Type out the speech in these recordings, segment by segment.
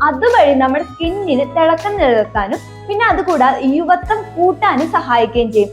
അതുവഴി നമ്മുടെ സ്കിന്നിന് തിളക്കം നിലനിർത്താനും പിന്നെ അതുകൂടാതെ യുവത്വം കൂട്ടാനും സഹായിക്കുകയും ചെയ്യും.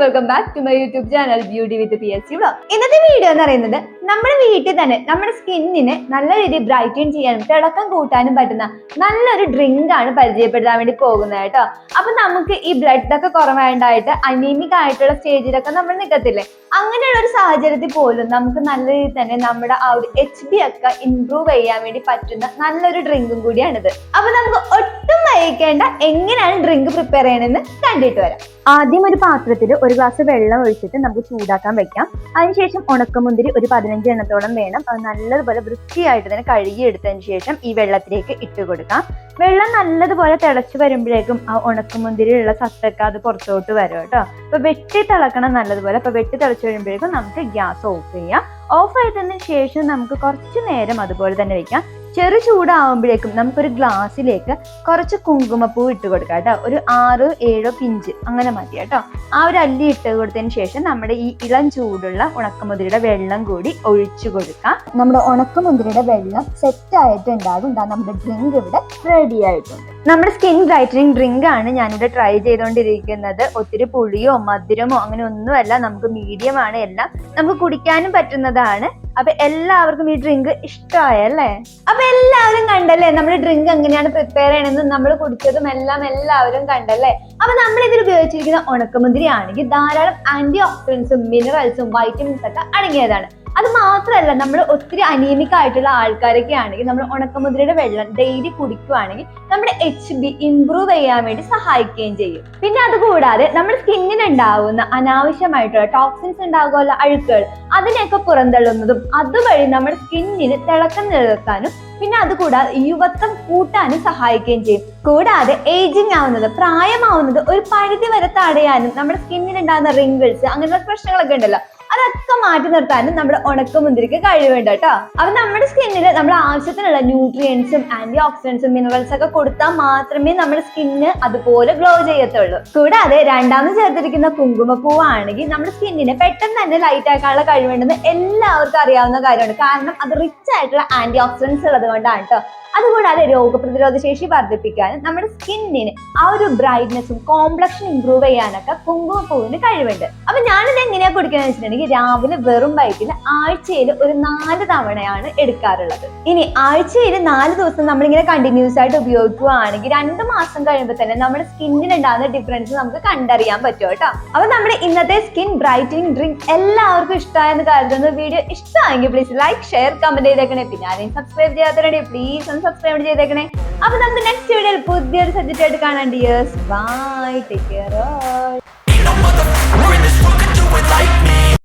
Welcome back to my YouTube channel beauty with PSC vlog. ഇന്നത്തെ വീഡിയോ എന്ന് പറയുന്നത് നമ്മുടെ വീട്ടിൽ തന്നെ നമ്മുടെ സ്കിന്നിനെ നല്ല രീതിയിൽ ബ്രൈറ്റൻ ചെയ്യാനും തിളക്കം കൂട്ടാനും പറ്റുന്ന നല്ലൊരു ഡ്രിങ്ക് ആണ് പരിചയപ്പെടുത്താൻ വേണ്ടി പോകുന്നത് കേട്ടോ. അപ്പൊ നമുക്ക് ഈ ബ്ലഡ് ഒക്കെ കുറവായിട്ടായിട്ട് അനീമിക് ആയിട്ടുള്ള സ്റ്റേജിലൊക്കെ നമ്മൾ നിൽക്കത്തില്ലേ, അങ്ങനെയുള്ള ഒരു സാഹചര്യത്തിൽ പോലും നമുക്ക് നല്ല രീതിയിൽ തന്നെ നമ്മുടെ ആ ഒരു HB ഒക്കെ ഇംപ്രൂവ് ചെയ്യാൻ വേണ്ടി പറ്റുന്ന നല്ലൊരു ഡ്രിങ്കും കൂടിയാണിത്. അപ്പൊ നമുക്ക് ഒട്ടും വൈകിക്കേണ്ട എങ്ങനെയാണ് ഡ്രിങ്ക് പ്രിപ്പയർ ചെയ്യണമെന്ന് കണ്ടിട്ട് വരാം. ആദ്യം ഒരു പാത്രത്തിൽ ഒരു ഗ്ലാസ് വെള്ളം ഒഴിച്ചിട്ട് നമുക്ക് ചൂടാക്കാൻ വെക്കാം. അതിനുശേഷം ഉണക്കമുന്തിരി ഒരു 15 എണ്ണത്തോളം വേണം. അത് നല്ലതുപോലെ വൃത്തിയായിട്ട് തന്നെ കഴുകിയെടുത്തതിന് ശേഷം ഈ വെള്ളത്തിലേക്ക് ഇട്ട് കൊടുക്കാം. വെള്ളം നല്ലതുപോലെ തിളച്ച് വരുമ്പോഴേക്കും ആ ഉണക്കമുന്തിരിയുള്ള സത്തൊക്കെ അത് പുറത്തോട്ട് വരും കേട്ടോ. അപ്പൊ വെട്ടി തിളക്കണം നല്ലതുപോലെ. അപ്പൊ വെട്ടി തിളച്ച് വരുമ്പോഴേക്കും നമുക്ക് ഗ്യാസ് ഓഫ് ചെയ്യാം. ഓഫ് ചെയ്തതിന് ശേഷം നമുക്ക് കുറച്ചു നേരം അതുപോലെ തന്നെ വെക്കാം. ചെറു ചൂടാവുമ്പോഴേക്കും നമുക്കൊരു ഗ്ലാസ്സിലേക്ക് കുറച്ച് കുങ്കുമപ്പൂ ഇട്ട് കൊടുക്കാം കേട്ടോ. ഒരു 6-7 പിഞ്ച് അങ്ങനെ മതി കേട്ടോ. ആ ഒരു അല്ലി ഇട്ട് കൊടുത്തതിന് ശേഷം നമ്മുടെ ഈ ഇളം ചൂടുള്ള ഉണക്കമുന്തിരിയുടെ വെള്ളം കൂടി ഒഴിച്ചു കൊടുക്കാം. നമ്മുടെ ഉണക്കമുന്തിരിയുടെ വെള്ളം സെറ്റ് ആയിട്ടുണ്ടാകും. നമ്മുടെ ഡ്രിങ്ക് ഇവിടെ റെഡി ആയിട്ടുണ്ട്. നമ്മുടെ സ്കിൻ ബ്രൈറ്റനിങ് ഡ്രിങ്ക് ആണ് ഞാനിവിടെ ട്രൈ ചെയ്തുകൊണ്ടിരിക്കുന്നത്. ഒത്തിരി പുളിയോ മധുരമോ അങ്ങനെ ഒന്നുമല്ല, നമുക്ക് മീഡിയം ആണ്, എല്ലാം നമുക്ക് കുടിക്കാനും പറ്റുന്നതാണ്. അപ്പൊ എല്ലാവർക്കും ഈ ഡ്രിങ്ക് ഇഷ്ടമായല്ലേ? അപ്പൊ എല്ലാവരും കണ്ടല്ലേ നമ്മുടെ ഡ്രിങ്ക് എങ്ങനെയാണ് പ്രിപ്പയർ ചെയ്യണമെന്ന്, നമ്മൾ കുടിച്ചതും എല്ലാം എല്ലാവരും കണ്ടല്ലേ? അപ്പൊ നമ്മൾ ഇതിൽ ഉപയോഗിച്ചിരിക്കുന്ന ഉണക്കമുന്തിരി ആണെങ്കിൽ ധാരാളം ആന്റി ഓക്സിഡൻസും മിനറൽസും വൈറ്റമിൻസ് ഒക്കെ അടങ്ങിയതാണ്. അത് മാത്രമല്ല, നമ്മൾ ഒത്തിരി അനീമിക് ആയിട്ടുള്ള ആൾക്കാരൊക്കെ ആണെങ്കിൽ നമ്മൾ ഉണക്കമുന്തിരിയുടെ വെള്ളം ഡെയിലി കുടിക്കുവാണെങ്കിൽ നമ്മുടെ HB ഇംപ്രൂവ് ചെയ്യാൻ വേണ്ടി സഹായിക്കുകയും ചെയ്യും. പിന്നെ അതുകൂടാതെ നമ്മുടെ സ്കിന്നിന് ഉണ്ടാവുന്ന അനാവശ്യമായിട്ടുള്ള ടോക്സിൻസ് ഉണ്ടാകുമല്ലോ, അഴുക്കുകൾ, അതിനെയൊക്കെ പുറന്തള്ളുന്നതും അതുവഴി നമ്മുടെ സ്കിന്നിന് തിളക്കം നിലനിർത്താനും പിന്നെ അതുകൂടാതെ യുവത്വം കൂട്ടാനും സഹായിക്കുകയും ചെയ്യും. കൂടാതെ ഏജിങ് ആവുന്നത്, പ്രായമാവുന്നത് ഒരു പരിധി വരെ തടയാനും നമ്മുടെ സ്കിന്നിൽ ഉണ്ടാകുന്ന റിങ്കിൾസ് അങ്ങനെയുള്ള പ്രശ്നങ്ങളൊക്കെ ഉണ്ടല്ലോ, അതൊക്കെ മാറ്റി നിർത്താനും നമ്മുടെ ഉണക്കമുന്തിരിക്ക് കഴിവുണ്ട് കേട്ടോ. അപ്പൊ നമ്മുടെ സ്കിന്നിൽ നമ്മൾ ആവശ്യത്തിനുള്ള ന്യൂട്രിയൻസും ആന്റി ഓക്സിഡൻസും മിനറൽസ് ഒക്കെ കൊടുത്താൽ മാത്രമേ നമ്മുടെ സ്കിന്ന് അതുപോലെ ഗ്ലോ ചെയ്യത്തുള്ളൂ. കൂടാതെ രണ്ടാമത് ചേർത്തിരിക്കുന്ന കുങ്കുമപ്പൂവാണെങ്കിൽ നമ്മുടെ സ്കിന്നിനെ പെട്ടെന്ന് തന്നെ ലൈറ്റ് ആക്കാനുള്ള കഴിവുണ്ടെന്ന് എല്ലാവർക്കും അറിയാവുന്ന കാര്യമാണ്. കാരണം അത് റിച്ച് ആയിട്ടുള്ള ആന്റി ഓക്സിഡൻസ് ഉള്ളത് കൊണ്ടാണ് കേട്ടോ. അതുകൂടാതെ രോഗപ്രതിരോധ ശേഷി വർദ്ധിപ്പിക്കാനും നമ്മുടെ സ്കിന്നിന് ആ ഒരു ബ്രൈറ്റ്നസും കോംപ്ലക്ഷൻ ഇംപ്രൂവ് ചെയ്യാനൊക്കെ കുങ്കുമപ്പൂവിന് കഴിവുണ്ട്. അപ്പൊ ഞാനിത് എങ്ങനെയാ കുടിക്കുന്നത് വെച്ചിട്ടുണ്ടെങ്കിൽ രാവിലെ വെറും വയറ്റിൽ ആഴ്ചയിൽ ഒരു 4 തവണയാണ് എടുക്കാറുള്ളത്. ഇനി ആഴ്ചയിൽ 4 ദിവസം നമ്മളിങ്ങനെ കണ്ടിന്യൂസ് ആയിട്ട് ഉപയോഗിക്കുകയാണെങ്കിൽ 2 മാസം കഴിയുമ്പോൾ തന്നെ നമ്മുടെ സ്കിന്നിന് ഉണ്ടാകുന്ന ഡിഫറൻസ് നമുക്ക് കണ്ടറിയാൻ പറ്റും കേട്ടോ. അപ്പൊ നമ്മുടെ ഇന്നത്തെ സ്കിൻ ബ്രൈറ്റനിങ് ഡ്രിങ്ക് എല്ലാവർക്കും ഇഷ്ടമായെന്ന് കരുതുന്നു. വീഡിയോ ഇഷ്ടമായെങ്കിൽ പ്ലീസ് ലൈക്ക്, ഷെയർ, കമന്റ് ചെയ്തേക്കണേ. പിന്നെ ആരെയും സബ്സ്ക്രൈബ് ചെയ്യാത്തവരുടെ പ്ലീസ് സബ്സ്ക്രൈബ് ചെയ്തേക്കണേ. അപ്പൊ നമുക്ക് നെക്സ്റ്റ് വീഡിയോയിൽ പുതിയൊരു സബ്ജക്റ്റ് ആയിട്ട് കാണാം. Dears, bye, take care all.